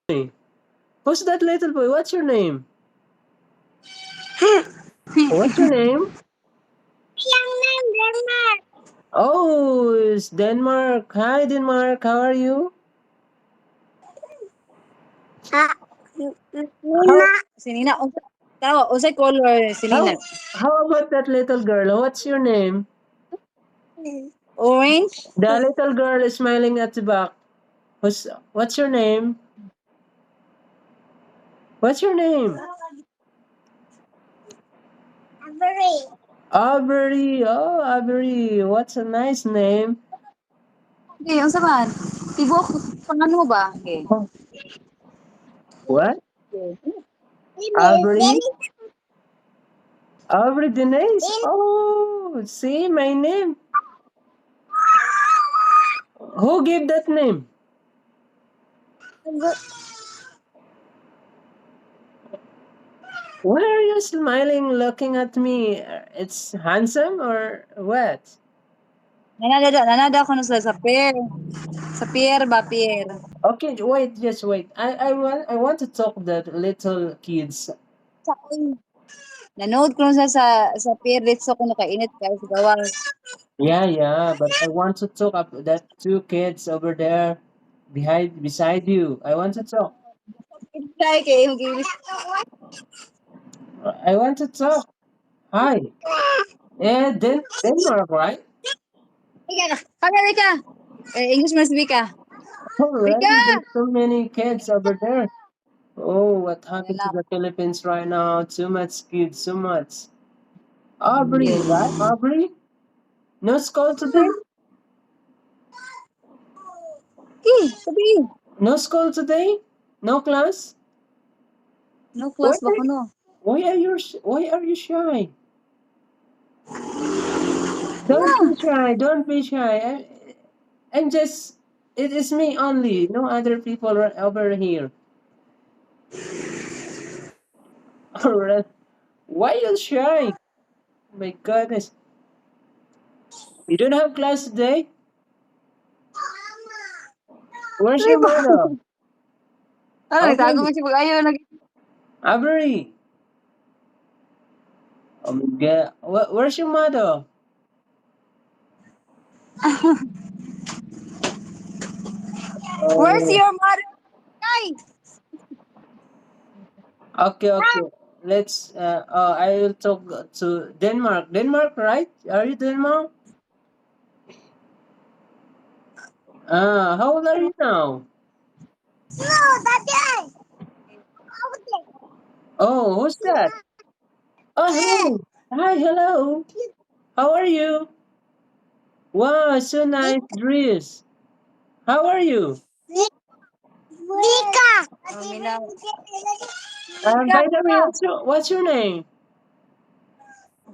Who's that little boy? What's your name? What's your name? Young name Denmark. Oh, it's Denmark. Hi, Denmark. How are you? Nina. Si Nina, unsay color si How, Nina? how about that little girl? What's your name? Orange? The little girl is smiling at the back. What's your name? What's your name? Avery. Aubrey. Oh, Aubrey. What's a nice name. Okay, unsa man? Tibok, pangalan mo ba? Okay. What? Dennis. Aubrey? Dennis. Aubrey Denise? Oh, see my name. Who gave that name? Why are you smiling looking at me? It's handsome or what? Nanada ako sa pier. Sa pier ba, pier? Okay, wait, just wait. I want to talk that little kids. Nanood ko sa pier dito ko nakainit kay sa gawas. Yeah, but I want to talk about that two kids over there beside you. I want to talk. Kay kay magilis. I want to talk. Hi. Yeah, Denmark, right? Ika, kaya ka. English man sabi ka. Already, Rika! there's so many kids over there. Oh, what happened to Wala. the Philippines right now? Too much kids, so much. Aubrey, right? Aubrey? No school today? Sabi. No school today? No class? No Why class ba ko no? why are you shy? Don't be shy. Don't be shy. I'm just. It is me only. No other people are over here. Alright. Why you shy? My goodness. You don't have class today? Where's your mother? Nagtago Aubrey. man si pag-ayaw Aubrey. Oh my god. Where's your mother? Where's Oh. your mother? Ay! Okay. I will talk to Denmark. Denmark, right? Are you Denmark? How old are you now? No, Daddy. Oh, who's that? Oh, hey. Hi, hello. How are you? Wow, so nice dress. How are you? Vika. Mina. By the way, what's your name?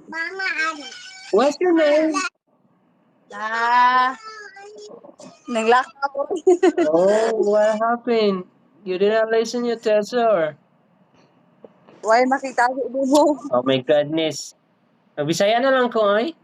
Mama Ari. What's your name? Naglak ako. Oh, what happened? You didn't listen your teacher. Why makita mo mo? Oh my goodness. Bisaya na lang ko, ay.